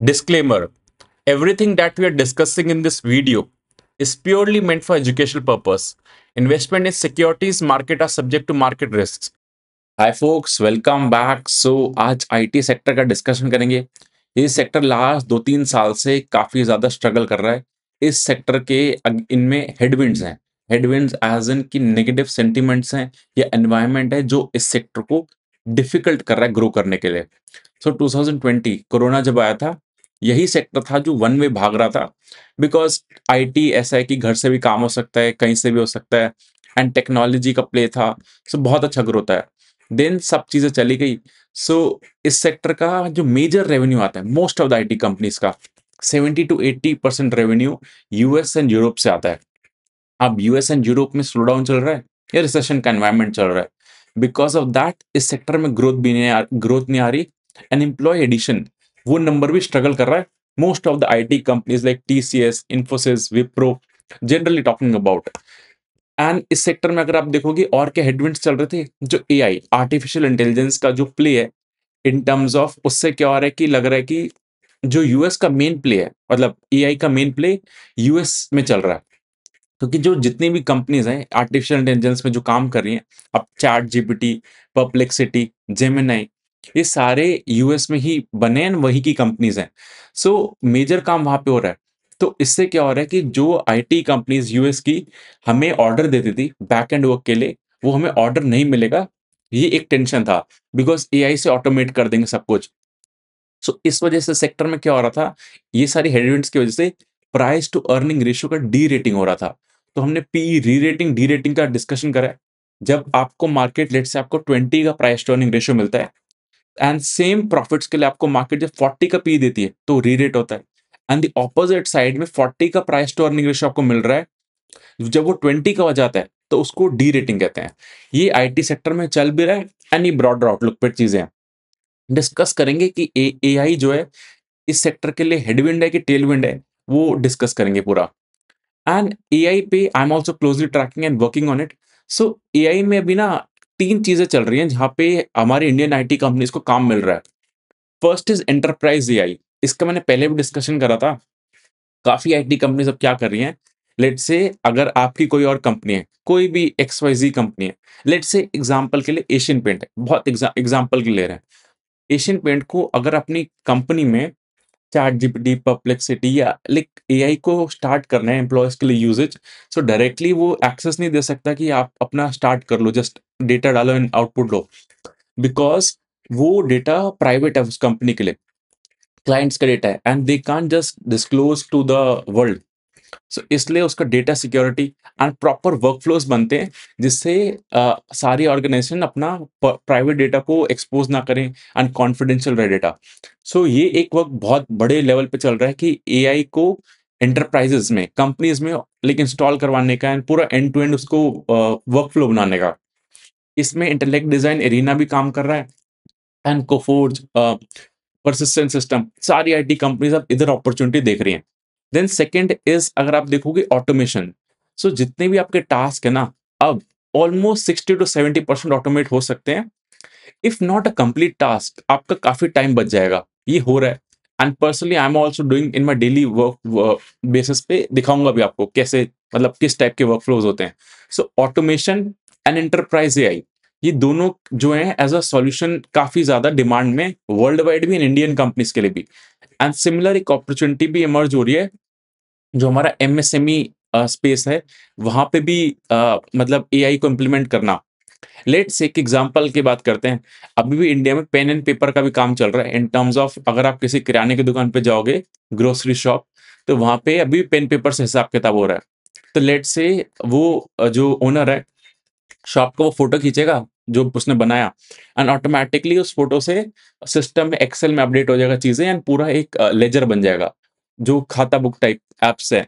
Disclaimer: everything that we are discussing in this video is purely meant for educational purpose. Investment in securities market are subject to market risks. Hi folks, welcome back. आज IT sector का discussion करेंगे। ये sector last 2-3 साल से काफ़ी ज़्यादा struggle कर रहा है। इस सेक्टर के इनमें हेडविंड्स हैं। हेडविंड्स एज इन की नेगेटिव सेंटिमेंट्स हैं या एनवायरनमेंट है जो इस सेक्टर को डिफिकल्ट कर रहा है ग्रो करने के लिए। 2020 कोरोना जब आया था, यही सेक्टर था जो वन वे भाग रहा था। बिकॉज आईटी ऐसा है कि घर से भी काम हो सकता है, कहीं से भी हो सकता है, एंड टेक्नोलॉजी का प्ले था। बहुत अच्छा ग्रोथ है। देन सब चीजें चली गई। इस सेक्टर का जो मेजर रेवेन्यू आता है most of the IT companies का 70 to 80% revenue US and Europe से आता है। अब यूएस एंड यूरोप में स्लो डाउन चल रहा है या रिसेशन का एनवायरनमेंट चल रहा है। बिकॉज ऑफ दैट इस सेक्टर में ग्रोथ नहीं आ रही। एंड एम्प्लॉय एडिशन वो नंबर भी स्ट्रगल कर रहा है। Most of the IT companies like TCS, Infosys, Wipro, generally talking about. And इस सेक्टर में अगर आप देखोगे और क्या हेडविंड्स चल रहे थे, जो एआई आर्टिफिशियल इंटेलिजेंस का जो प्ले है इन टर्म्स ऑफ, उससे क्या हो रहा है कि लग रहा है कि जो यूएस का मेन प्ले है, मतलब एआई का मेन प्ले यूएस में चल रहा है। क्योंकि जो जितनी भी कंपनीज हैं आर्टिफिशियल इंटेलिजेंस में जो काम कर रही हैं, अब चैट जीपीटी, परप्लेक्सिटी, जेमिनाई, ये सारे यूएस में ही बने हैं, वही की कंपनीज हैं। मेजर काम वहां पे हो रहा है। तो इससे क्या हो रहा है कि जो आईटी कंपनीज यूएस की हमें ऑर्डर देती थी बैक एंड वर्क के लिए, वो हमें ऑर्डर नहीं मिलेगा। ये एक टेंशन था, बिकॉज एआई से ऑटोमेट कर देंगे सब कुछ। इस वजह से सेक्टर में क्या हो रहा था, ये सारी हेडविंड्स की वजह से प्राइस टू अर्निंग रेशियो का डी रेटिंग हो रहा था। तो हमने पी री रेटिंग, डी रेटिंग का डिस्कशन करा है। जब आपको मार्केट लेट से आपको 20 का प्राइस टू अर्निंग रेशियो मिलता है, एंड सेम प्रॉफिट्स के लिए आपको मार्केट जब 40 का पी देती है तो री रेट होता है। एंड द ऑपोजिट साइड में 40 का प्राइस टू अर्निंग रेशियो आपको मिल रहा है, जब वो 20 का हो जाता है तो उसको डी रेटिंग कहते हैं। ये आईटी सेक्टर में चल भी रहा है। एंड ये ब्रॉडर आउटलुक पर चीजें हैं। डिस्कस करेंगे कि एआई जो है इस सेक्टर के लिए हेडविंड है कि टेलविंड है, वो डिस्कस करेंगे पूरा। एंड एआई पे I am also closely tracking and working on it. AI में अभी ना 3 चीजें चल रही हैं जहाँ पे हमारे इंडियन आईटी कंपनीज को काम मिल रहा है। First is enterprise AI. इसका मैंने पहले भी डिस्कशन करा था। काफी आईटी कंपनीज अब क्या कर रही हैं, लेट्स से अगर आपकी कोई और कंपनी है, कोई भी एक्सवाईजी कंपनी है, लेट्स से एग्जांपल के लिए एशियन पेंट है, बहुत एग्जांपल के ले रहे हैं। एशियन पेंट को अगर अपनी कंपनी में चैट जीपीटी, परप्लेक्सिटी या लाइक एआई को स्टार्ट करना है एम्प्लॉयज के लिए यूजेज, डायरेक्टली वो एक्सेस नहीं दे सकता कि आप अपना स्टार्ट कर लो, जस्ट डेटा डालो एंड आउटपुट लो। बिकॉज वो डेटा प्राइवेट है उस कंपनी के लिए, क्लाइंट्स का डेटा है, and they can't just disclose to the world. इसलिए उसका data security and proper workflows बनते हैं, जिससे सारी ऑर्गेनाइजेशन अपना प्राइवेट डेटा को एक्सपोज ना करें एंड कॉन्फिडेंशियल रहे डेटा। ये एक वक्त बहुत बड़े लेवल पे चल रहा है कि एआई को एंटरप्राइजेस में, कंपनीज में लाइक इंस्टॉल करवाने का एंड पूरा एंड टू एंड उसको वर्कफ्लो बनाने का। इसमें इंटेलेक्ट डिजाइन एरिना भी काम कर रहा है, एंड कोफोर्ज, परसिस्टेंट सिस्टम, सारी आईटी कंपनीज अब इधर अपॉर्चुनिटी देख रही हैं। देन सेकंड इज, अगर आप देखोगे ऑटोमेशन। जितने भी आपके टास्क है ना, अब ऑलमोस्ट 60 to 70% ऑटोमेट हो सकते हैं। If not a complete task, आपका काफी टाइम बच जाएगा। ये हो रहा है। And personally I am also doing in my daily work basis पे, दिखाऊंगा भी आपको कैसे, मतलब किस टाइप के वर्कफ्लोज होते हैं। ऑटोमेशन एंड एंटरप्राइज एआई, ये दोनों जो हैं एज अ सॉल्यूशन काफी ज्यादा डिमांड में, वर्ल्ड वाइड भी एंड इंडियन कंपनीज के लिए भी। एंड सिमिलर एक अपॉर्चुनिटी भी इमर्ज हो रही है, जो हमारा एमएसएमई स्पेस है, वहां पे भी मतलब एआई को इम्प्लीमेंट करना। लेट्स एक एग्जांपल की बात करते हैं। अभी भी इंडिया में पेन एंड पेपर का भी काम चल रहा है इन टर्म्स ऑफ, अगर आप किसी किराने की दुकान पे जाओगे, ग्रोसरी शॉप, तो वहां पे अभी पेन पेपर से हिसाब किताब हो रहा है। तो लेट्स से वो जो ओनर है शॉप का, वो फोटो खींचेगा जो उसने बनाया, एंड ऑटोमेटिकली उस फोटो से सिस्टम में, एक्सेल में अपडेट हो जाएगा चीजें, एंड पूरा एक लेजर बन जाएगा, जो खाता बुक टाइप एप्स है।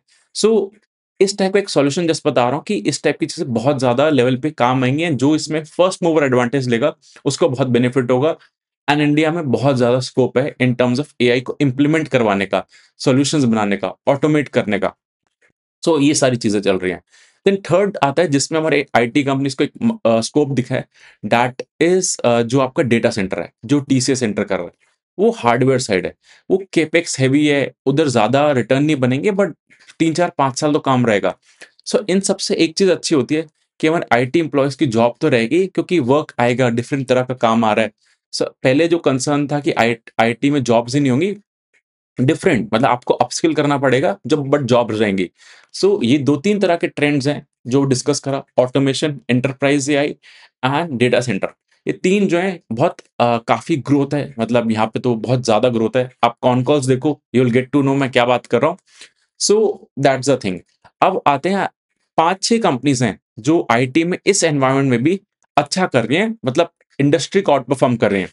इस टाइप का एक सॉल्यूशन जस्ट बता रहा हूँ कि इस टाइप की चीजें बहुत ज्यादा लेवल पे काम आएंगी, and जो इसमें फर्स्ट मूवर एडवांटेज लेगा उसको बहुत बेनिफिट होगा। एंड इंडिया में बहुत ज्यादा स्कोप है इन टर्म्स ऑफ एआई को इम्प्लीमेंट करवाने का, सॉल्यूशंस बनाने का, ऑटोमेट करने का। ये सारी चीजें चल रही हैं। देन थर्ड आता है जिसमें हमारे आईटी कंपनीज को एक स्कोप दिखा है, दैट इज जो आपका डेटा सेंटर है, जो टीसीएस सेंटर कर रहा है। वो हार्डवेयर साइड है। वो केपेक्स हेवी है, उधर ज़्यादा रिटर्न नहीं बनेंगे बट 3, 4, 5 साल तो काम रहेगा। सो इन सब से एक चीज़ अच्छी होती है कि हमारे आईटी एम्प्लॉइज़ की जॉब तो रहेगी क्योंकि वर्क आएगा, डिफरेंट तरह का काम आ रहा है। सो पहले जो कंसर्न था कि आईटी में जॉब्स ही नहीं होंगी, डिफरेंट मतलब आपको अपस्किल करना पड़ेगा जब बट जॉब्स रहेंगी। सो ये 2-3 तरह के ट्रेंड्स हैं जो डिस्कस करा, automation, enterprise AI and data centre. ये 3 जो हैं बहुत काफ़ी ग्रोथ है, मतलब यहाँ पे तो बहुत ज़्यादा ग्रोथ है। आप कॉन कॉल्स देखो, you will get to know मैं क्या बात कर रहा हूँ। So that's the thing. अब आते हैं 5-6 कंपनीज़ हैं जो आईटी में इस एनवायरनमेंट में भी अच्छा कर रही हैं, मतलब इंडस्ट्री को आउट परफॉर्म कर रही हैं।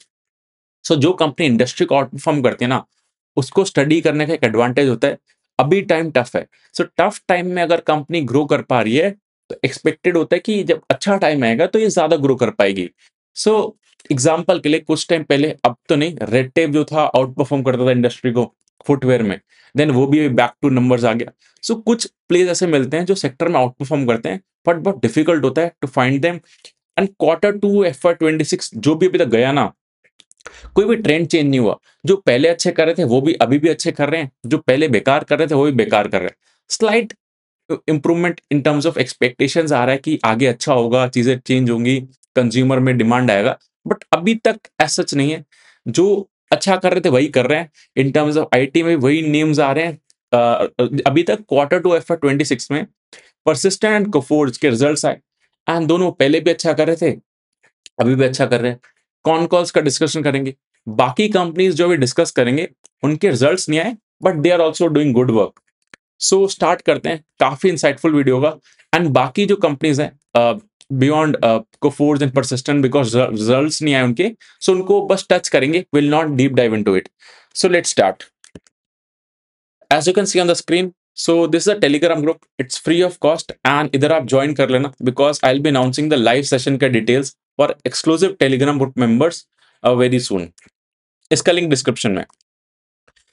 सो जो कंपनी इंडस्ट्री को आउट परफॉर्म करती है ना, उसको स्टडी करने का एक एडवांटेज होता है। अभी टाइम टफ है। सो टफ टाइम में अगर कंपनी ग्रो कर पा रही है, तो एक्सपेक्टेड होता है कि जब अच्छा टाइम आएगा तो ये ज़्यादा ग्रो कर पाएगी। सो एग्ज़ाम्पल के लिए कुछ टाइम पहले, अब तो नहीं, रेड टेप जो था आउट परफॉर्म करता था इंडस्ट्री को फुटवियर में। देन वो भी बैक टू नंबर्स आ गया। सो कुछ प्लेयर्स ऐसे मिलते हैं जो सेक्टर में आउट परफॉर्म करते हैं, बट बहुत डिफिकल्ट होता है to find them. And quarter 2 FY 26 जो भी अभी तक गया ना, कोई भी ट्रेंड चेंज नहीं हुआ। जो पहले अच्छे कर रहे थे वो भी अभी भी अच्छे कर रहे हैं, जो पहले बेकार कर रहे थे वो भी बेकार कर रहे हैं। Slight improvement in terms of expectations आ रहा है कि आगे अच्छा होगा, चीज़ें चेंज होंगी, कंज्यूमर में डिमांड आएगा, बट अभी तक एज़ सच नहीं है। जो अच्छा कर रहे थे वही कर रहे हैं। इन टर्म्स ऑफ आईटी में वही नेम्स आ रहे हैं। अभी तक क्वार्टर 2 एफवाई 26 में परसिस्टेंट एंड कोफोर्ज के रिजल्ट्स आए, एंड दोनों पहले भी अच्छा कर रहे थे, अभी भी अच्छा कर रहे हैं। कॉन कॉल्स का डिस्कशन करेंगे। बाकी कंपनीज़ जो भी डिस्कस करेंगे, उनके रिजल्ट्स नहीं आए, but they are also doing good work. So start करते हैं, काफ़ी इंसाइटफुल वीडियो होगा। एंड बाकी जो कंपनीज़ हैं beyond Coforge and persistent, because results नहीं आए उनके, सो उनको बस टच करेंगे, will not deep dive into it. So let's start. As you can see on the screen, so this is a Telegram group. It's free of cost and इधर आप join कर लेना because I'll be announcing the live session के details for exclusive Telegram group members very soon. इसका link description में।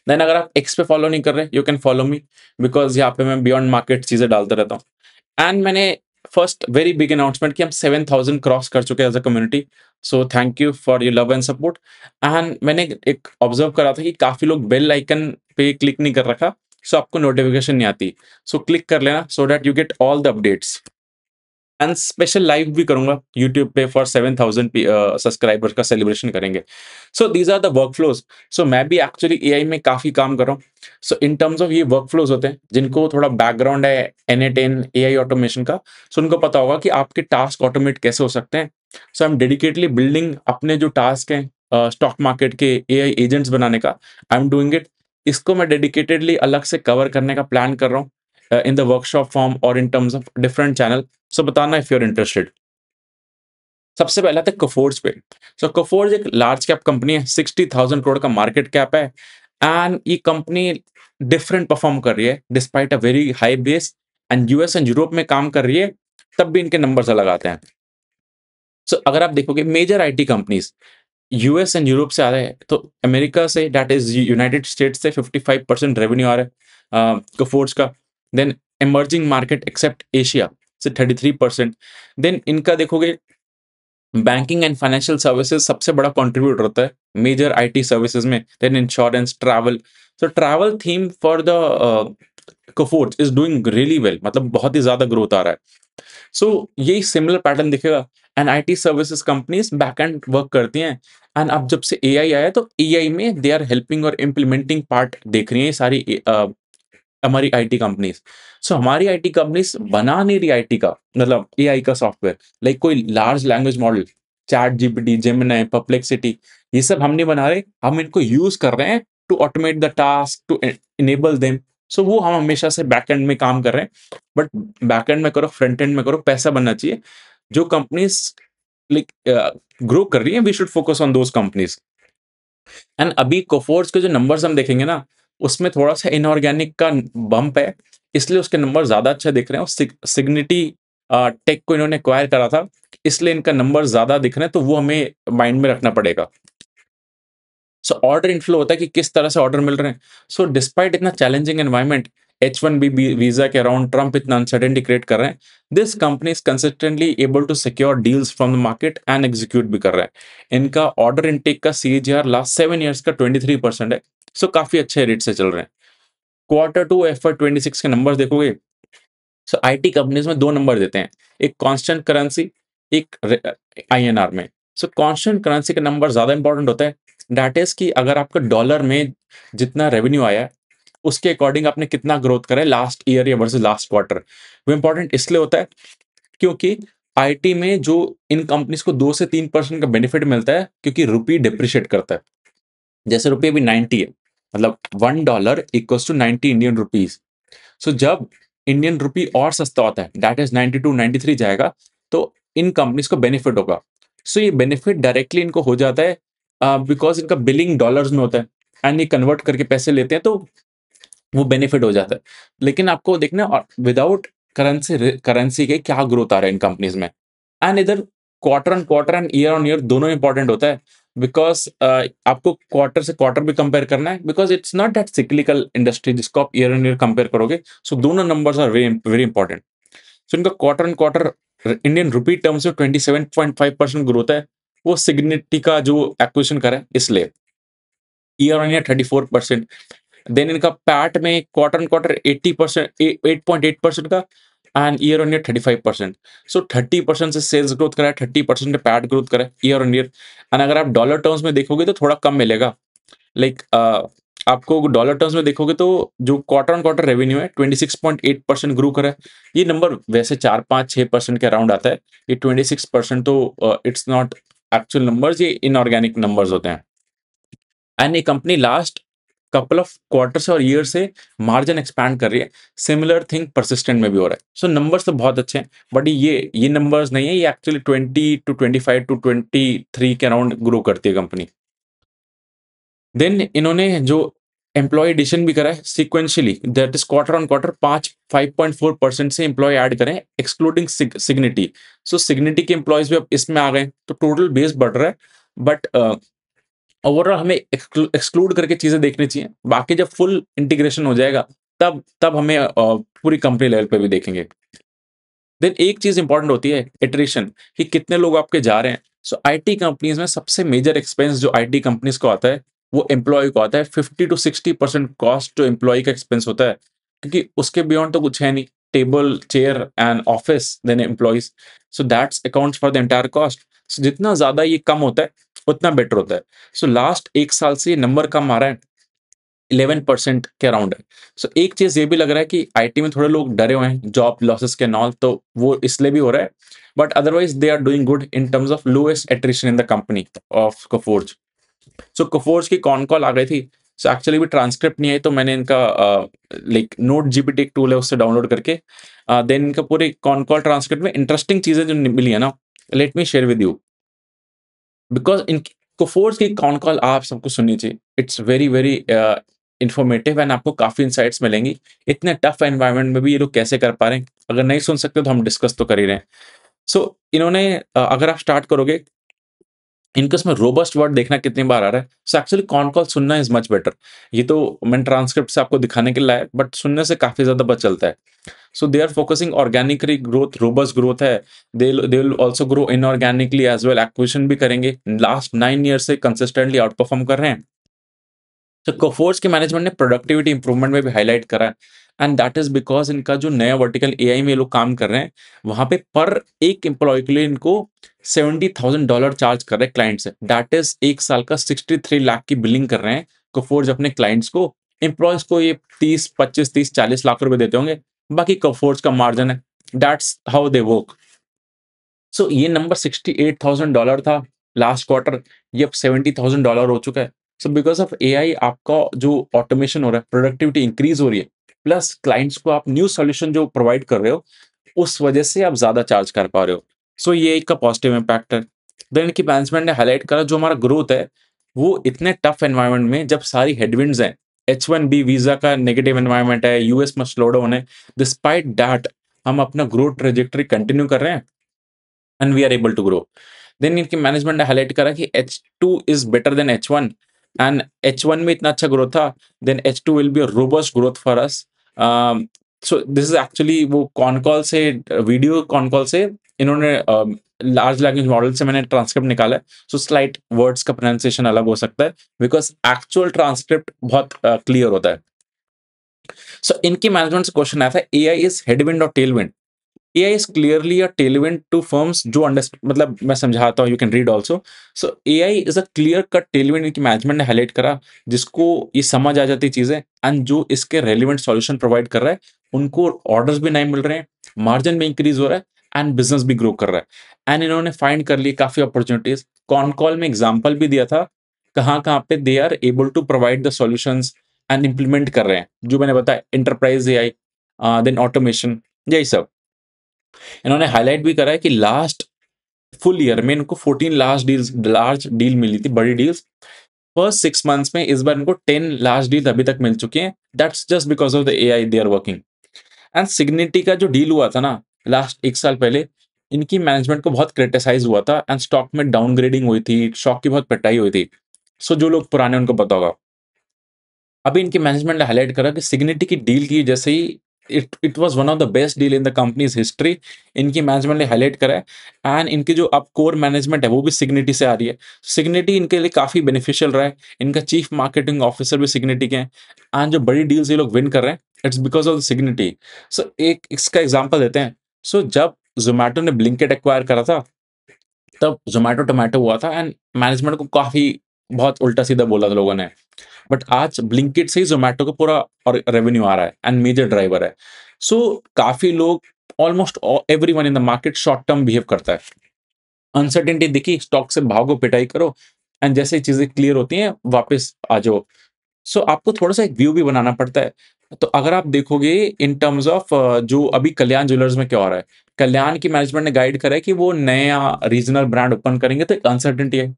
Then अगर आप x पे फॉलो नहीं कर रहे, you can follow me because यहाँ पे मैं बियॉन्ड मार्केट चीज़ें डालता रहता हूँ। एंड मैंने फर्स्ट वेरी बिग अनाउंसमेंट कि हम 7,000 क्रॉस कर चुके हैं as a community. So thank you for your love and support. And मैंने एक ऑब्जर्व करा था कि काफ़ी लोग बेल आइकन पे क्लिक नहीं कर रखा, सो आपको नोटिफिकेशन नहीं आती। सो क्लिक कर लेना so that you get all the updates. And special live भी करूंगा यूट्यूब पे फॉर 7,000 सब्सक्राइबर्स का सेलिब्रेशन करेंगे। So these are the workflows. So मैं भी एक्चुअली एआई में काफ़ी काम कर रहा हूँ। सो इन टर्म्स ऑफ ये वर्क फ्लोज होते हैं, जिनको थोड़ा बैकग्राउंड है N8N एआई ऑटोमेशन का, सो उनको पता होगा कि आपके टास्क ऑटोमेट कैसे हो सकते हैं। So I M dedicatedly building अपने जो टास्क हैं स्टॉक मार्केट के एआई एजेंट्स बनाने का, आई एम डूइंग इट। इसको मैं डेडिकेटेडली अलग से कवर करने का प्लान कर रहा हूँ इन द वर्कशॉप फॉर्म और in terms of different channel. So बताना इफ यू आर इंटरेस्टेड। सबसे पहला था कफोर्ज पे। सो कफोर्ज एक लार्ज कैप कंपनी है, 60,000 करोड़ का मार्केट कैप है। एंड ये कंपनी डिफरेंट परफॉर्म कर रही है despite a very high base. And US and Europe में काम कर रही है, तब भी इनके नंबर्स अलग आते हैं। सो अगर आप देखोगे major IT companies US and Europe से आ रहे हैं, तो America say that is United states से 55% रेवेन्यू आ रहा है कफोर्ज का। Then emerging market except Asia से 33%। देन इनका देखोगे बैंकिंग एंड फाइनेंशियल सर्विसेज सबसे बड़ा कंट्रीब्यूटर होता है मेजर आईटी सर्विसेज में। Then insurance, travel. So travel theme for the Coforge is doing really well, मतलब बहुत ही ज्यादा ग्रोथ आ रहा है। सो यही सिमिलर पैटर्न दिखेगा। And IT services companies back and work करती हैं। एंड अब जब से एआई आया तो एआई में दे आर हेल्पिंग और इम्प्लीमेंटिंग पार्ट देख रही हैं ये सारी हमारी आईटी कंपनीज। सो हमारी आईटी कंपनीज बना नहीं रही आईटी का, मतलब एआई का सॉफ्टवेयर, लाइक कोई large language model, chat GPT, Gemini, perplexity, ये सब हम नहीं बना रहे, हम इनको यूज कर रहे हैं to automate the task, to enable them. So वो हम हमेशा से बैकएंड में काम कर रहे हैं, बट बैकएंड में करो, फ्रंट एंड में करो, पैसा बनना चाहिए। जो कंपनीज लाइक ग्रो कर रही हैं, we should focus on those companies. And अभी कोफोर्ज के जो नंबर्स हम देखेंगे ना, उसमें थोड़ा-सा इनऑर्गेनिक का बम्प है, इसलिए उसके नंबर ज़्यादा अच्छे दिख रहे हैं। और सिग्निटी टेक को इन्होंने एक्वायर करा था, इसलिए इनका नंबर ज़्यादा दिख रहे हैं, तो वो हमें माइंड में रखना पड़ेगा। सो ऑर्डर इनफ्लो होता है कि किस तरह से ऑर्डर मिल रहे हैं। सो डिस्पाइट इतना चैलेंजिंग एनवायरनमेंट, H1B वीजा के अराउंड ट्रम्प इतना अनसर्टेनिटी क्रिएट कर रहे हैं, this company is consistently able to secure deals from the market and execute भी कर रहा है। इनका ऑर्डर इनटेक का सीएजीआर लास्ट 7 ईयर्स का 23% है, सो काफी अच्छे रेट से चल रहे हैं। Q2 FY26 के नंबर देखोगे, सो आईटी कंपनीज में दो नंबर देते हैं, एक कांस्टेंट करेंसी, एक आईएनआर में। सो कांस्टेंट करेंसी का नंबर ज्यादा इंपॉर्टेंट होता है, दैट इज कि अगर आपका डॉलर में जितना रेवेन्यू आया है उसके अकॉर्डिंग आपने कितना ग्रोथ करा है लास्ट ईयर या वर्सेस लास्ट क्वार्टर। वो इंपॉर्टेंट इसलिए होता है क्योंकि आईटी में जो इन कंपनीज को 2 से 3% का बेनिफिट मिलता है क्योंकि रुपी डिप्रिशिएट करता है। जैसे रुपये अभी 90 है, मतलब $1 इक्वल्स टू 90 इंडियन रुपीज। सो जब इंडियन रुपी और सस्ता होता है, दैट इज 92 93 जाएगा, तो इन कंपनीज को बेनिफिट होगा। सो ये बेनिफिट डायरेक्टली इनको हो जाता है बिकॉज इनका बिलिंग डॉलर्स में होता है एंड ये कन्वर्ट करके पैसे लेते हैं, तो वो बेनिफिट हो जाता है। लेकिन आपको देखना विदाउट करेंसी के क्या ग्रोथ आ रहा है इन कंपनीज में। एंड इधर quarter and year on year दोनों इंपॉर्टेंट होता है, बिकॉज आपको क्वार्टर से क्वार्टर भी कंपेयर करना है, because it's not that cyclical industry जिसको आप ईयर ऑन ईयर कंपेयर करोगे। सो दोनों numbers are very very important. So इनका quarter and quarter Indian rupee terms में 27.5% ग्रोथ है, वो सिग्निटी का जो एक्विजिशन करा है इसलिए। Year on year 34%। देन इनका पैट में क्वार्टर एंड क्वार्टर 80%, 8.8% का, एंड ईयर ऑन ईयर 35%। सो 30% से सेल्स ग्रोथ करा है, 30% पैट ग्रोथ करा है ईयर ऑन ईयर। एंड अगर आप डॉलर टर्म्स में देखोगे तो थोड़ा कम मिलेगा, लाइक आपको डॉलर टर्म्स में देखोगे तो जो क्वार्टर ऑन क्वार्टर रेवेन्यू है 26.8% ग्रो करा है। ये नंबर वैसे 4 5 6% के अराउंड आता है, ये 26% तो इट्स नॉट एक्चुअल नंबर्स, ये इनऑर्गेनिक नंबर्स होते हैं। एंड ये company last couple of quarter से और ईयर से मार्जिन एक्सपैंड कर रही है। सिमिलर थिंग परसिस्टेंट में भी हो रहा है। सो नंबर्स तो बहुत अच्छे हैं, बट ये नंबर्स नहीं है, ये एक्चुअली 20 to 25 to 23 के अराउंड ग्रो करती है कंपनी। देन इन्होंने जो एम्प्लॉय एडिशन भी करा है sequentially, that is quarter on quarter 5.4% से एम्प्लॉय ऐड करें एक्सक्लूडिंग सिग्निटी। सो सिग्निटी के एम्प्लॉयज भी अब इसमें आ गए, तो टोटल बेस बढ़ रहा है। बट ओवरऑल हमें एक्सक्लूड करके चीजें देखनी चाहिए, बाकी जब फुल इंटीग्रेशन हो जाएगा तब तब हमें पूरी कंपनी लेवल पे भी देखेंगे। देन एक चीज इंपॉर्टेंट होती है इटरेशन, कि कितने लोग आपके जा रहे हैं। सो आईटी कंपनीज में सबसे मेजर एक्सपेंस जो आईटी कंपनीज को आता है वो एम्प्लॉय को आता है। 50 to 60% कॉस्ट जो एम्प्लॉय का एक्सपेंस होता है, क्योंकि उसके बियॉन्ड तो कुछ है नहीं, table chair and office then employees. So that's accounts for the entire cost. So जितना ज्यादा ये कम होता है उतना बेटर होता है। सो लास्ट एक साल से ये नंबर कम आ रहा है, 11% के अराउंड है। सो एक चीज ये भी लग रहा है कि आईटी में थोड़े लोग डरे हुए हैं जॉब लॉसेस के नॉल, तो वो इसलिए भी हो रहा है। But otherwise they are doing good in terms of lowest attrition in the company of Coforge. So Coforge की कॉन कॉल आ गई थी। सो एक्चुअली भी ट्रांसक्रिप्ट नहीं है, तो मैंने इनका लाइक नोट जीपीटी एक टूल है उससे डाउनलोड करके देन इनका पूरे कॉन कॉल ट्रांसक्रिप्ट में इंटरेस्टिंग चीजें जो मिली है ना, let me share with you. Because in Coforge की कॉन कॉल आप सबको सुननी चाहिए। It's very very informative and आपको काफी इंसाइट्स मिलेंगी। इतने टफ एनवायरनमेंट में भी ये लोग कैसे कर पा रहे हैं, अगर नहीं सुन सकते तो हम डिस्कस तो कर ही रहे हैं। सो इन्होंने अगर आप स्टार्ट करोगे, इनका इसमें रोबस्ट वर्ड देखना कितनी बार आ रहा है। सो एक्चुअली कॉन कॉल सुनना इज मच बेटर। ये तो मैंने ट्रांसक्रिप्ट से आपको दिखाने के लिए लाया, बट सुनने से काफी ज्यादा पता चलता है। So they are focusing organically growth, robust growth है। They will also grow inorganically as well, acquisition भी करेंगे। लास्ट 9 ईयर से कंसिस्टेंटली आउट परफॉर्म कर रहे हैं। तो कोफोर्स के मैनेजमेंट ने प्रोडक्टिविटी इंप्रूवमेंट में भी हाईलाइट करा है, एंड दैट इज बिकॉज इनका जो नया वर्टिकल एआई में ये लोग काम कर रहे हैं, वहां पे पर एक एम्प्लॉय के लिए इनको $70,000 चार्ज कर रहे हैं क्लाइंट से। दैट इज एक साल का 63 लाख की बिलिंग कर रहे हैं कोफोर्स अपने क्लाइंट्स को। एम्प्लॉयज को ये 30 25 30 40 लाख रुपए देते होंगे, बाकी कोफोर्स का मार्जिन है। That's how they work. So ये नंबर $68,000 था लास्ट क्वार्टर, ये अब $70,000 हो चुका है। सो बिकॉज ऑफ एआई आपका जो ऑटोमेशन हो रहा है, प्रोडक्टिविटी इंक्रीज हो रही है, प्लस क्लाइंट्स को आप न्यू सॉल्यूशन जो प्रोवाइड कर रहे हो, उस वजह से आप ज्यादा चार्ज कर पा रहे हो। सो ये एक का पॉजिटिव इम्पैक्ट है। देन की मैनेजमेंट ने हाईलाइट करा जो हमारा ग्रोथ है वो इतने टफ एनवायरनमेंट में, जब सारी हेडविंड्स हैं, H1B वीजा का नेगेटिव एनवायरनमेंट है, यूएस में स्लो डाउन है, डिस्पाइट दैट हम अपना ग्रोथ ट्रेजेक्टरी कंटिन्यू कर रहे हैं and we are able to grow. Then इनकी मैनेजमेंट ने हाईलाइट करा कि H2 is better than H1, and H1 में इतना अच्छा ग्रोथ था, then H2 will be a robust growth for us. So this is actually वो कॉन कॉल से, वीडियो कॉन कॉल से इन्होंने लार्ज लैंग्वेज मॉडल से मैंने ट्रांसक्रिप्ट निकाला है। सो स्लाइट वर्ड्स का प्रोनाउंसिएशन अलग हो सकता है, बिकॉज एक्चुअल ट्रांसक्रिप्ट बहुत क्लियर होता है। सो इनकी मैनेजमेंट से क्वेश्चन आया था, एआई इज हेडविंड और Tailwind? AI is clearly a tailwind to firms जो मतलब मैं समझाता हूँ, you can read also. So AI is a clear cut tailwind की मैनेजमेंट ने हाईलाइट करा, जिसको ये समझ आ जाती चीजें एंड जो इसके रेलिवेंट सॉल्यूशन प्रोवाइड कर रहा है, उनको ऑर्डर्स भी नहीं मिल रहे हैं, मार्जिन भी इंक्रीज हो रहा है एंड बिजनेस भी ग्रो कर रहा है। एंड इन्होंने फाइंड कर ली काफी अपॉर्चुनिटीज। कॉन कॉल में एग्जाम्पल भी दिया था कहाँ कहाँ पे they are able to provide the solutions and implement कर रहे हैं, जो मैंने बताया एंटरप्राइज AI, देन ऑटोमेशन, यही सब। इन्होंने हाईलाइट भी करा है कि लास्ट फुल ईयर में इनको 14 लार्ज डील मिली थी, बड़ी डील्स। फर्स्ट 6 मंथ्स में इस बार इनको 10 लार्ज डील अभी तक मिल चुकी हैं। That's just because of the AI they are working. And Cigniti का जो डील हुआ था ना लास्ट 1 साल पहले, इनकी मैनेजमेंट को बहुत क्रिटिसाइज हुआ था एंड स्टॉक में डाउनग्रेडिंग हुई थी, स्टॉक की बहुत पिटाई हुई थी। सो जो लोग पुराने उनको पता होगा। अभी इनकी मैनेजमेंट ने हाईलाइट करा कि सिग्निटी की डील की जैसे ही it was one of the best deal in the company's history. इनकी मैनेजमेंट ने हाईलाइट करा है एंड इनकी जो अब कोर मैनेजमेंट है वो भी सिग्निटी से आ रही है। सिग्निटी इनके लिए काफी बेनिफिशियल रहा है। इनका चीफ मार्केटिंग ऑफिसर भी सिग्निटी के हैं एंड जो बड़ी डील्स ये लोग विन कर रहे हैं, इट्स बिकॉज ऑफ द सिग्निटी। सो एक इसका एग्जाम्पल देते हैं। सो जब जोमैटो ने ब्लिंकिट एक्वायर करा था, तब जोमैटो टोमेटो हुआ था एंड मैनेजमेंट को काफी बहुत उल्टा सीधा बोला था लोगों ने। बट आज ब्लिंकिट से ही जोमैटो को पूरा और रेवेन्यू आ रहा है एंड मेजर ड्राइवर है। सो काफी लोग, almost everyone in the market short term behave करता है। अनसर्टेनिटी दिखी, स्टॉक से भागो, पिटाई करो एंड जैसे ही चीजें क्लियर होती हैं वापस आ जाओ। सो आपको थोड़ा-सा एक व्यू भी बनाना पड़ता है। तो अगर आप देखोगे इन टर्म्स ऑफ जो अभी कल्याण ज्वेलर्स में क्या हो रहा है, कल्याण की मैनेजमेंट ने गाइड करा है कि वो नया रीजनल ब्रांड ओपन करेंगे, तो एक अनसर्टेनिटी है।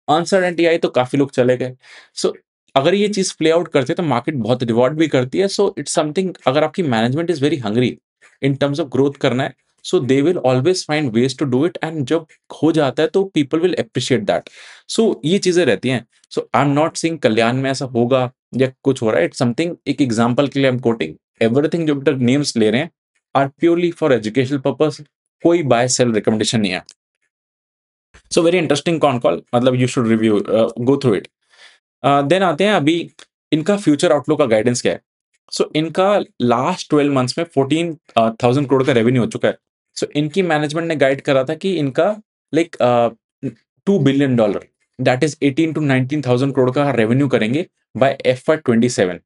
अनसर्टेनिटी आई तो काफ़ी लोग चले गए। सो अगर ये चीज़ प्ले आउट करती है तो मार्केट बहुत रिवॉर्ड भी करती है। सो इट्स समथिंग, अगर आपकी management is very hungry in terms of growth करना है, so they will always find ways to do it and जब हो जाता है तो people will appreciate that. So ये चीज़ें रहती हैं। So I am not saying Kalyan में ऐसा होगा या कुछ हो रहा है। इट्स समथिंग, एक एग्जांपल के लिए आई एम कोटिंग। एवरीथिंग जो तक नेम्स ले रहे हैं are purely for educational purpose. कोई बाय सेल रिकमेंडेशन नहीं है। So very interesting con call, मतलब you should review, go through it. Then आते हैं अभी इनका फ्यूचर आउटलुक का गाइडेंस क्या है। सो इनका लास्ट 12 मंथ्स में 14,000 करोड़ का रेवेन्यू हो चुका है। सो इनकी मैनेजमेंट ने गाइड करा था कि इनका like $2 billion, that is 18 to 19,000 crore का रेवेन्यू करेंगे बाय FY 27।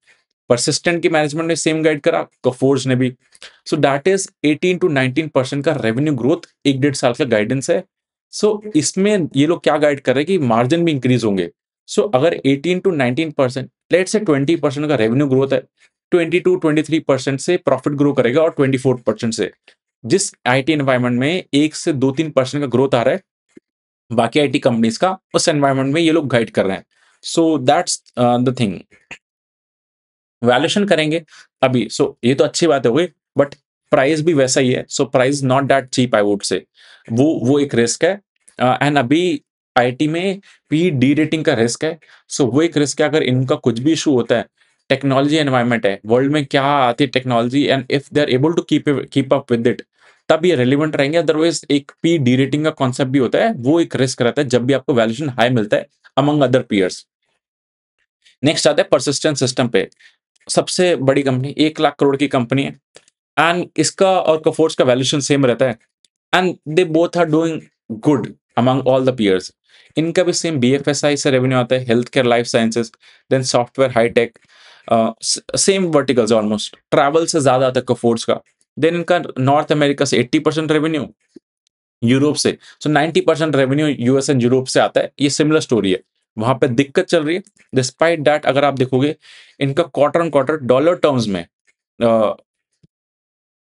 परसिस्टेंट की मैनेजमेंट ने सेम गाइड करा, कफोर्स ने भी। सो दैट इज 18 to 19% का रेवेन्यू ग्रोथ 1 1.5 साल का गाइडेंस है। सो इसमें ये लोग क्या गाइड कर रहे हैं कि मार्जिन भी इंक्रीज होंगे। सो अगर 18 to 19%, लेट से 20% का रेवेन्यू ग्रोथ है, 20 to 23% से प्रॉफिट ग्रो करेगा और 24% से। जिस आईटी एनवायरनमेंट में 1 से 2-3% का ग्रोथ आ रहा है बाकी आईटी कंपनीज का, उस एनवायरनमेंट में ये लोग गाइड कर रहे हैं। सो दैट्स द थिंग। वैल्यूएशन करेंगे अभी, सो ये तो अच्छी बात हो गई, बट प्राइस भी वैसा ही है। So price not that cheap I would say. वो एक रिस्क है एंड अभी आईटी में पी डी रेटिंग का रिस्क है। सो वो एक रिस्क है। अगर इनका कुछ भी इशू होता है, टेक्नोलॉजी एनवायरनमेंट है, वर्ल्ड में क्या आती है technology, and if they are able to keep up with it, तब ये रेलिवेंट रहेंगे। अदरवाइज एक पी डी रेटिंग का कॉन्सेप्ट भी होता है, वो एक रिस्क रहता है जब भी आपको वैल्यूएशन हाई मिलता है अमंग अदर पीयर्स। नेक्स्ट आता है परसिस्टेंट सिस्टम पे। सबसे बड़ी कंपनी, 1 लाख करोड़ की कंपनी है एंड इसका और कफोर्स का वैल्यूएशन सेम रहता है and they both are doing good among all the peers. इनका भी सेम BFSI से रेवेन्यू आता है, health care, life sciences, then software, hitech, same verticals. Almost travel से ज्यादा आता है कफोर्स का। देन इनका नॉर्थ अमेरिका से 80% रेवेन्यू, यूरोप से, सो 90% रेवेन्यू यूएस एंड यूरोप से आता है। ये सिमिलर स्टोरी है, वहां पे दिक्कत चल रही है। डिस्पाइट दैट अगर आप देखोगे इनका quarter on quarter dollar terms में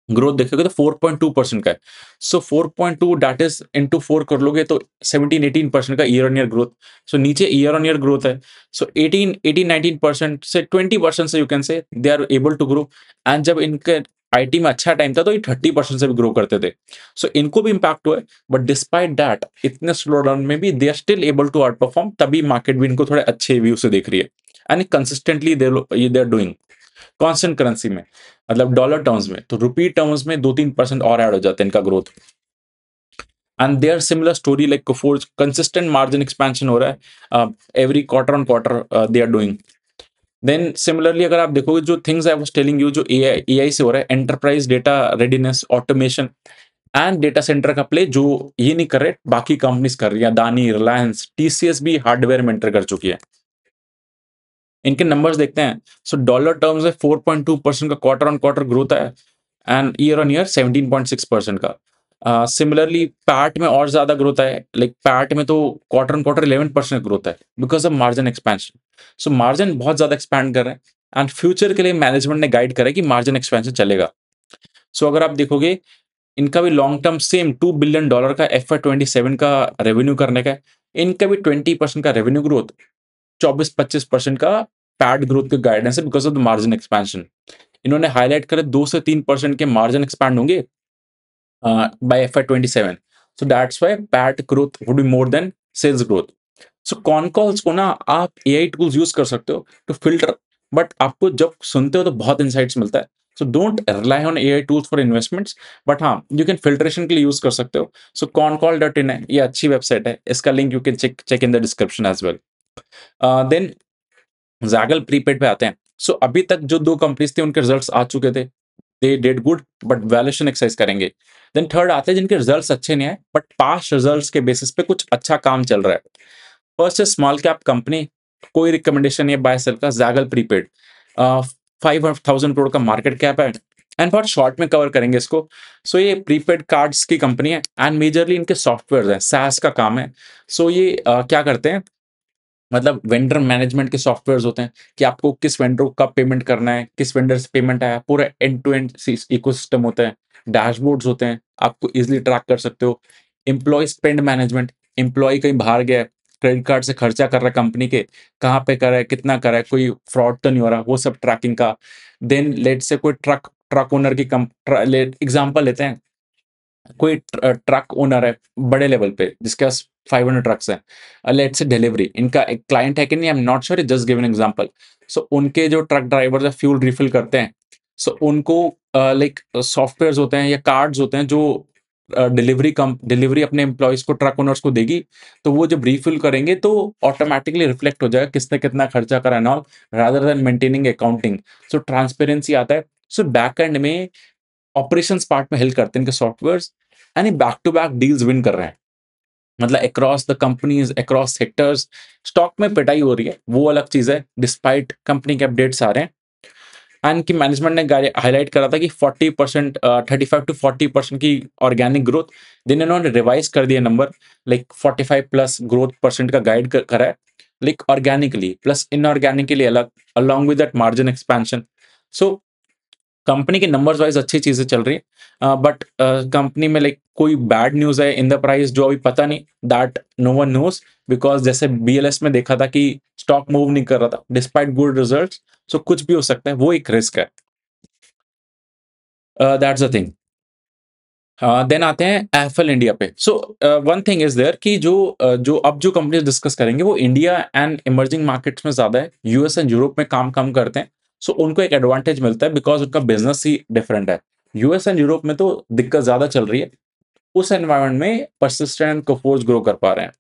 ग्रोथ देखोगे तो 4.2% का है। सो 4.2 दैट इज इंटू 4 कर लोगे तो 17-18% का ईयर ऑन ईयर ग्रोथ। सो नीचे ईयर ऑन ईयर ग्रोथ है। सो 18-19% से 20% से you can say they are able to grow. And जब इनके आईटी में अच्छा टाइम था तो ये 30% से भी ग्रो करते थे। सो इनको भी इम्पैक्ट हुआ है, बट डिस्पाइट दैट इतने स्लो डाउन में भी they are still able to outperform. तभी मार्केट भी इनको थोड़े अच्छे व्यू से देख रही है and consistently they are doing constant currency में। मतलब डॉलर टर्म्स में, तो रुपी टर्म्स में 2-3% और ऐड हो जाते हैं इनका growth. And there similar story like Coforge, consistent margin expansion हो रहा है every quarter on quarter they are doing. Then similarly अगर आप देखोगे जो things I was telling you, जो एआई से हो रहा है, enterprise data readiness, automation and data center का प्ले, जो ये नहीं कर रहे बाकी कंपनीज कर रही है, अदानी, रिलायंस, टीसीएस भी हार्डवेयर में एंटर कर चुकी है। इनके नंबर्स देखते हैं। सो डॉलर टर्म्स में 4.2% का क्वार्टर ऑन क्वार्टर ग्रोथ है एंड ईयर ऑन ईयर 17.6% का। सिमिलरली पैट में और ज्यादा ग्रोथ है, लाइक पैट में तो क्वार्टर ऑन क्वार्टर 11% ग्रोथ है because of margin expansion. So margin बहुत ज्यादा एक्सपैंड कर रहे हैं एंड फ्यूचर के लिए मैनेजमेंट ने गाइड करा है कि मार्जिन एक्सपेंशन चलेगा। सो अगर आप देखोगे इनका भी लॉन्ग टर्म सेम $2 बिलियन का FY 27 का रेवेन्यू करने का है। इनका भी 20% का रेवेन्यू ग्रोथ, 24-25% का पैट ग्रोथ के गाइडेंस है because of the margin expansion. इन्होंने हाईलाइट करे 2 से 3% के मार्जिन एक्सपैंड होंगे by FY 27। So that's why PAT growth would be more than sales growth. So con calls को ना आप एआई टूल्स यूज कर सकते हो टू फिल्टर, बट आपको जब सुनते हो तो बहुत इंसाइट्स मिलता है। So don't rely on AI tools for investments, but हाँ यू कैन फिल्ट्रेशन के लिए यूज कर सकते हो। सो कॉनकॉल.in है, ये अच्छी वेबसाइट है, इसका link you can check in the description as well. Then Zaggle prepaid पे आते हैं। सो अभी तक जो दो कंपनीज थे उनके रिजल्ट्स आ चुके थे, they did good, but valuation exercise करेंगे। देन थर्ड आते हैं जिनके रिजल्ट्स अच्छे नहीं आए बट पास्ट रिजल्ट्स के बेसिस पे कुछ अच्छा काम चल रहा है। फर्स्ट है स्मॉल कैप कंपनी, कोई रिकमेंडेशन नहीं है बाय सेल का, जैगल प्रीपेड। 5,000 करोड़ का मार्केट कैप है एंड बहुत शॉर्ट में कवर करेंगे इसको। सो ये प्रीपेड कार्ड्स की कंपनी है एंड मेजरली इनके सॉफ्टवेयर है, SaaS का काम है। सो ये क्या करते हैं, मतलब वेंडर मैनेजमेंट के सॉफ्टवेयर्स होते हैं कि आपको किस वेंडर को कब पेमेंट करना है, किस वेंडर से पेमेंट आया, पूरा एंड टू एंड इकोसिस्टम होता है। डैशबोर्ड्स होते हैं, आपको इजीली ट्रैक कर सकते हो। एम्प्लॉय स्पेंड मैनेजमेंट, एम्प्लॉय कहीं बाहर गया है, क्रेडिट कार्ड से खर्चा कर रहा है कंपनी के, कहाँ पे कर रहा है, कितना कर रहा है, कोई फ्रॉड तो नहीं हो रहा, वो सब ट्रैकिंग का। देन लेट से कोई ट्रक ट्रक ओनर की एग्जाम्पल लेते हैं, कोई ट्रक ओनर है बड़े लेवल पे जिसके पास 500 ट्रक्स हैं, लेट से डिलीवरी, इनका एक क्लाइंट है कि नहीं, I am not sure, just give an example. So उनके जो ट्रक ड्राइवर्स है फ्यूल रिफिल करते हैं, सो उनको लाइक सॉफ्टवेयर्स होते हैं या कार्ड्स होते हैं जो डिलीवरी अपने एम्प्लॉयज को, ट्रक ओनर्स को देगी। तो वो जब रिफिल करेंगे तो ऑटोमेटिकली रिफ्लेक्ट हो जाएगा किसने कितना खर्चा करा and all, rather than maintaining accounting. So transparency आता है। सो बैक एंड में ऑपरेशंस पार्ट में हेल्प करते हैं इनके सॉफ्टवेयर्स एंड ये back to back deals win कर रहे हैं, मतलब across the companies, across sectors. Stock में पिटाई हो रही है वो अलग चीज है, डिस्पाइट कंपनी के अपडेट्स आ रहे हैं एंड की मैनेजमेंट ने हाईलाइट करा था कि 40%, 35 to 40% की ऑर्गेनिक ग्रोथ। दिन इन्होंने रिवाइज कर दिया नंबर, लाइक 45+ ग्रोथ % का गाइड करा है, लाइक ऑर्गेनिकली प्लस इनऑर्गेनिकली अलग, along with that margin expansion. So company के नंबर्स वाइज अच्छी चीजें चल रही है, बट कंपनी में लाइक कोई बैड न्यूज है इन द प्राइस जो अभी पता नहीं, that no one knows, because जैसे BLS में देखा था कि स्टॉक मूव नहीं कर रहा था डिस्पाइट गुड रिजल्ट्स। सो कुछ भी हो सकता है, वो एक रिस्क है, दैट्स द थिंग। देन आते हैं एफएल इंडिया पे। So one thing is there कि जो अब जो कंपनीज डिस्कस करेंगे वो इंडिया एंड इमर्जिंग मार्केट्स में ज्यादा है, यूएस एंड यूरोप में काम कम करते हैं। सो उनको एक एडवांटेज मिलता है बिकॉज उनका बिजनेस ही डिफरेंट है। यूएस एंड यूरोप में तो दिक्कत ज्यादा चल रही है, उस एनवायरमेंट में परसिस्टेंट कोफोर्स ग्रो कर पा रहे हैं।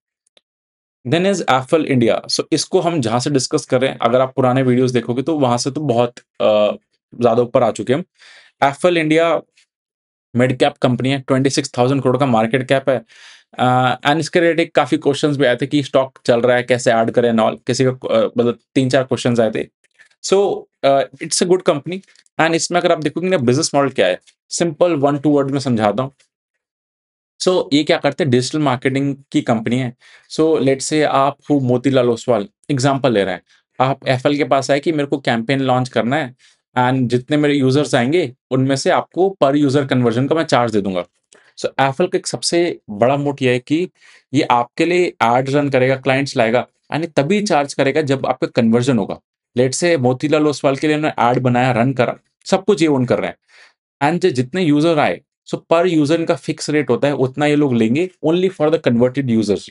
Then is FL India. So इसको हम जहां से डिस्कस कर रहे हैं, अगर आप पुराने वीडियोस देखोगे तो वहां से तो बहुत ज्यादा ऊपर आ चुके हैं हम। FL India mid cap company है, 26,000 करोड़ का मार्केट कैप है एंड इसके रिलेटेड काफी क्वेश्चंस भी आए थे कि स्टॉक चल रहा है कैसे ऐड करें एंड ऑल, किसी का मतलब 3-4 क्वेश्चंस आए थे। So it's a good company and इसमें अगर आप देखोगे ना बिजनेस मॉडल क्या है, सिंपल 1-2 वर्ड में समझाता हूँ। सो ये क्या करते हैं, डिजिटल मार्केटिंग की कंपनी है। सो लेट्स से आप हो मोतीलाल ओसवाल, एग्जांपल ले रहे हैं, आप एफएल के पास आए कि मेरे को कैंपेन लॉन्च करना है एंड जितने मेरे यूजर्स आएंगे उनमें से आपको पर यूजर कन्वर्जन का मैं चार्ज दे दूंगा। सो एफएल का एक सबसे बड़ा मोट ये है कि ये आपके लिए एड रन करेगा, क्लाइंट्स लाएगा यानी तभी चार्ज करेगा जब आपका कन्वर्जन होगा। लेट से मोतीलाल ओसवाल के लिए उन्होंने एड बनाया, रन करा, सब कुछ ये ओन कर रहे हैं एंड जितने यूजर आए, सो पर यूजर इनका फिक्स रेट होता है, उतना ये लोग लेंगे only for the converted users.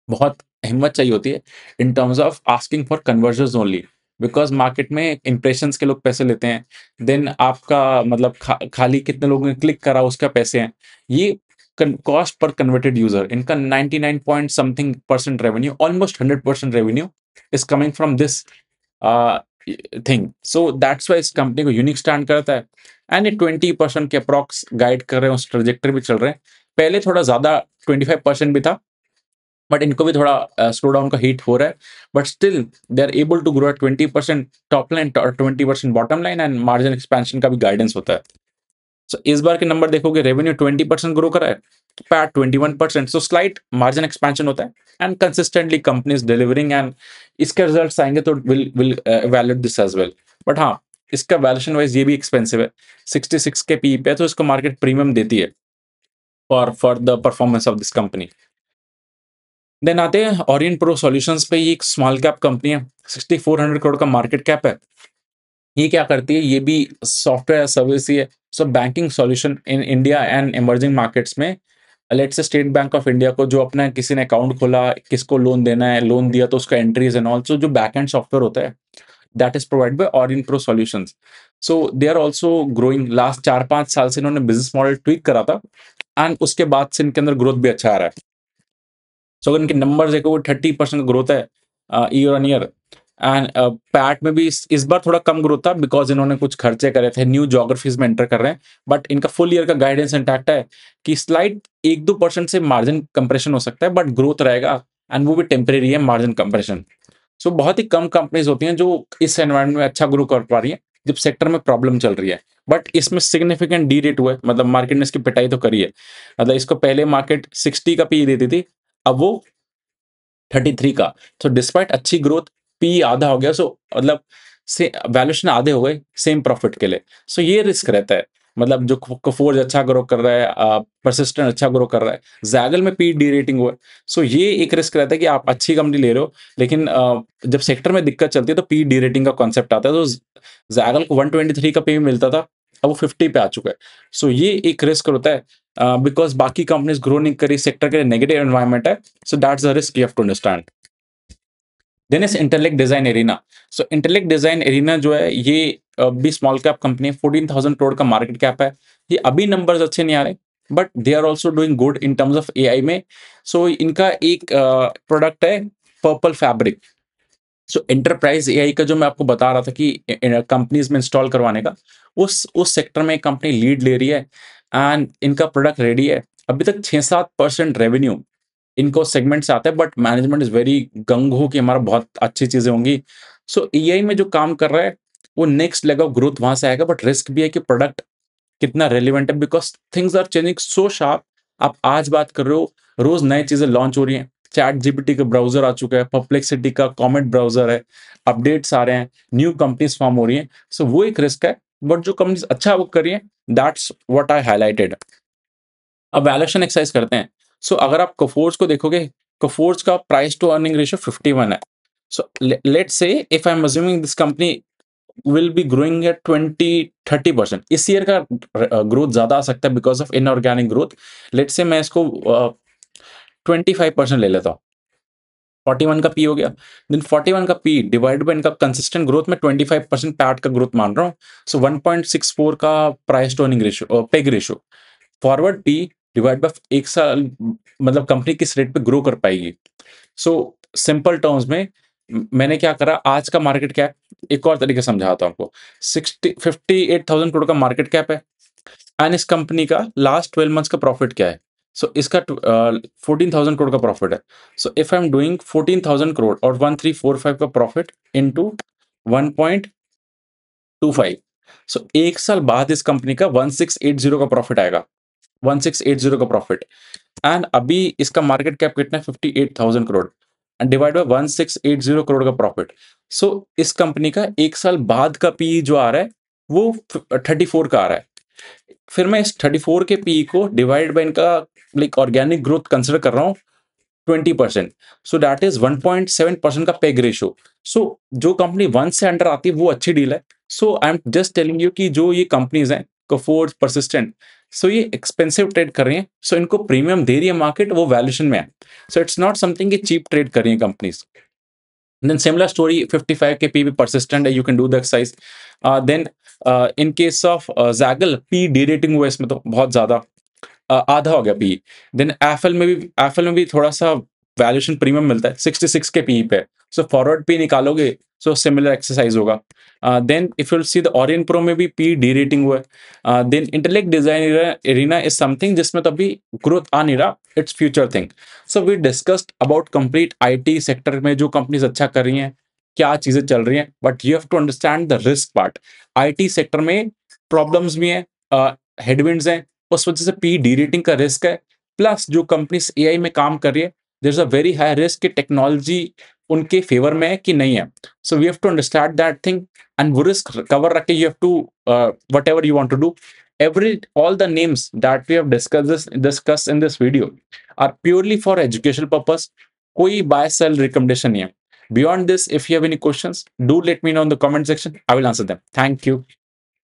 बहुत हिम्मत चाहिए होती है इन terms of asking for conversion only. Because market में इंप्रेशंस के लोग पैसे लेते हैं, देन आपका मतलब खाली कितने लोगों ने क्लिक करा उसका पैसे हैं। ये कॉस्ट पर कन्वर्टेड यूजर, इनका 99 point something percent revenue, almost 100% revenue is coming from this thing. So that's why इस कंपनी को यूनिक स्टैंड करता है। एंड ये 20% के अप्रॉक्स गाइड कर रहे हैं, उस ट्रेजेक्टरी भी चल रहे हैं। पहले थोड़ा ज्यादा 25% भी था, बट इनको भी थोड़ा स्लो डाउन का हिट हो रहा है, but still they are able to grow 20% top line और 20% bottom line, and margin expansion का भी गाइडेंस होता है। सो इस बार के नंबर देखोगे, रेवेन्यू 20% ग्रो करा है, PAT 21%, so slight margin expansion होता है, and consistently company is delivering, and इसके रिजल्ट्स आएंगे तो will valid this as well. But हाँ, इसका वैल्यूएशन वाइज ये भी एक्सपेंसिव है, 66 के पी पे, तो इसको मार्केट प्रीमियम देती है for the performance of this company. Then आते हैं ओरिएंट प्रो सॉल्यूशंस पे। ये एक स्मॉल कैप कंपनी है, 6400 करोड़ का मार्केट कैप है। ये क्या करती है, ये भी सॉफ्टवेयर सर्विस ही है। So banking solution in India and emerging markets में, let's say State Bank of India को जो अपना किसी ने अकाउंट खोला, किसको लोन देना है, लोन दिया तो उसका एंट्रीज एंड ऑल्सो जो बैक एंड सॉफ्टवेयर होता है, that is provide by Orient Pro solutions. So they are also growing. Last 4-5 साल से इन्होंने बिजनेस मॉडल ट्वीक करा था, एंड उसके बाद से इनके अंदर ग्रोथ भी अच्छा आ रहा है। सो अगर इनके नंबर देखो, वो 30% ग्रोथ है year on year. And PAT में भी इस बार थोड़ा कम ग्रोथ था, बिकॉज इन्होंने कुछ खर्चे करे थे, न्यू जोग्राफीज में एंटर कर रहे हैं। बट इनका फुल ईयर का गाइडेंस इंटैक्ट है कि स्लाइड 1-2% से मार्जिन कंप्रेशन हो सकता है, बट ग्रोथ रहेगा, एंड वो भी टेम्परेरी है मार्जिन कंप्रेशन। सो बहुत ही कम कंपनीज होती हैं जो इस एनवायरमेंट में अच्छा ग्रो कर पा रही है, जब सेक्टर में प्रॉब्लम चल रही है। बट इसमें सिग्निफिकेंट डी रेट हुआ है, मतलब मार्केट ने इसकी पिटाई तो करी है। मतलब इसको पहले मार्केट 60 का पी देती थी, अब वो 33 का। तो डिस्पाइट अच्छी ग्रोथ, पी आधा हो गया। सो मतलब से वैल्यूएशन आधे हो गए सेम प्रॉफिट के लिए। सो ये रिस्क रहता है, मतलब जो कोफोर्ज अच्छा ग्रो कर रहा है, परसिस्टेंट अच्छा ग्रो कर रहा है, जैगल में पी डी रेटिंग हुआ है। सो ये एक रिस्क रहता है कि आप अच्छी कंपनी ले रहे हो, लेकिन जब सेक्टर में दिक्कत चलती है तो पी डी रेटिंग का कॉन्सेप्ट आता है। तो जैगल को 123 का पी मिलता था, अब वो 50 पे आ चुका है। सो ये एक रिस्क होता है, बिकॉज बाकी कंपनीज ग्रो नहीं करी, सेक्टर के लिए नेगेटिव एनवायरमेंट है। So that's the risk you have to understand. Then is Intellect Design Arena. So Intellect Design Arena जो है, ये भी स्मॉल कैप कंपनी है, 14,000 करोड़ का मार्केट कैप है। ये अभी नंबर्स अच्छे नहीं आ रहे, but they are also doing good in terms of AI में। सो इनका एक प्रोडक्ट है Purple Fabric. So enterprise AI का जो मैं आपको बता रहा था कि कंपनीज में इंस्टॉल करवाने का, उस सेक्टर में कंपनी लीड ले रही है, एंड इनका प्रोडक्ट रेडी है। अभी तक 6-7% रेवेन्यू इनको सेगमेंट से आता है, बट मैनेजमेंट इज वेरी गंग हो कि हमारा बहुत अच्छी चीजें होंगी। सो एआई में जो काम कर रहा है, वो नेक्स्ट लेग ऑफ ग्रोथ वहां से आएगा, बट रिस्क भी है कि प्रोडक्ट कितना रेलिवेंट है, because things are changing so sharp. आप आज बात कर रहे हो, रोज नई चीजें लॉन्च हो रही हैं। चैट जीपीटी का ब्राउजर आ चुका है, परप्लेक्सिटी का कॉमेट ब्राउजर है, अपडेट्स आ रहे हैं, न्यू कंपनीज फॉर्म हो रही हैं। सो वो एक रिस्क है, बट जो कंपनीज अच्छा वर्क कर रही है, दैट्स व्हाट आई हाईलाइटेड। अब वैल्यूएशन एक्सरसाइज करते हैं। सो अगर आप कोफोर्ज को देखोगे, कोफोर्ज का प्राइस टू अर्निंग रेशियो 51 है। So let's say if I am assuming this company will be growing at 20-30%, इस ईयर का ग्रोथ ज्यादा आ सकता है because of inorganic growth. Let's say मैं इसको 25% ले लेता हूँ, 41 का पी हो गया। देन 41 का पी डिवाइड बाय इनका कंसिस्टेंट ग्रोथ में 25% पैट का ग्रोथ मान रहा हूँ। सो 1.64 का price to earning ratio, PEG ratio. Forward P divide by एक साल, मतलब कंपनी किस रेट पे ग्रो कर पाएगी। सो सिंपल टर्म्स में मैंने क्या करा, आज का मार्केट कैप एक और तरीके से समझाता हूँ आपको। 58,000 करोड़ का मार्केट कैप है, एंड इस कंपनी का लास्ट 12 मंथ्स का प्रॉफिट क्या है। सो इसका 14,000 करोड़ का प्रॉफिट है। So if I am doing 14,000 crore और 1345 का प्रॉफिट इनटू 1.25, सो एक साल बाद इस कंपनी का 1680 का प्रॉफिट आएगा, 1680 का प्रॉफिट। एंड अभी इसका मार्केट कैप कितना है, 58,000 crore, and divide by 1680 crore का प्रॉफिट। सो इस कंपनी का एक साल बाद का पी जो आ रहा है, वो 34 का आ रहा है। फिर मैं इस 34 के पी को डिवाइड बाय इनका लाइक ऑर्गेनिक ग्रोथ कंसिडर कर रहा हूँ 20%। सो दैट इज 1.7% का पेग रेशियो। सो जो कंपनी 1 से अंडर आती है वो अच्छी डील है। So I am just telling you कि जो ये कंपनीज हैं, कोफोर्ज, परसिस्टेंट, सो ये एक्सपेंसिव ट्रेड कर रही हैं। सो इनको प्रीमियम दे रही है मार्केट, वो वैल्यूएशन में है। सो इट्स नॉट समथिंग कि चीप ट्रेड कर रही है companies. then similar story, 55 k p persistent, you can do the exercise. Then in case of Zaggle, p derating हुआ इसमें तो बहुत ज्यादा, आधा हो गया पी। देन एफएल में भी थोड़ा सा वैल्यूएशन प्रीमियम मिलता है 66 के पी पे। सो फॉरवर्ड पी निकालोगे, सो सिमिलर एक्सरसाइज होगा। Then if you see the Orient Pro में भी पी डी रेटिंग हुआ है। Then Intellect Design Arena is something जिसमें तो अभी ग्रोथ आ नहीं रहा, it's future thing. So we discussed about complete IT sector में जो कंपनीज अच्छा कर रही हैं, क्या चीजें चल रही हैं, but you have to understand the risk part. IT sector में प्रॉब्लम्स भी हैं, हेडविंड्स हैं, उस वजह से पी डी रेटिंग का रिस्क है। प्लस जो कंपनीज एआई में काम कर रही है, there is a very high risk कि टेक्नोलॉजी उनके फेवर में है कि नहीं है। So we have to understand that thing, and वो रिस्क कवर रख के you have to what ever you want to do. every all the names that we have discussed in this video are purely for educational purpose, कोई buy sell recommendation नहीं है। Beyond this, if you have any questions, do let me know in the comment section, I will answer them. Thank you.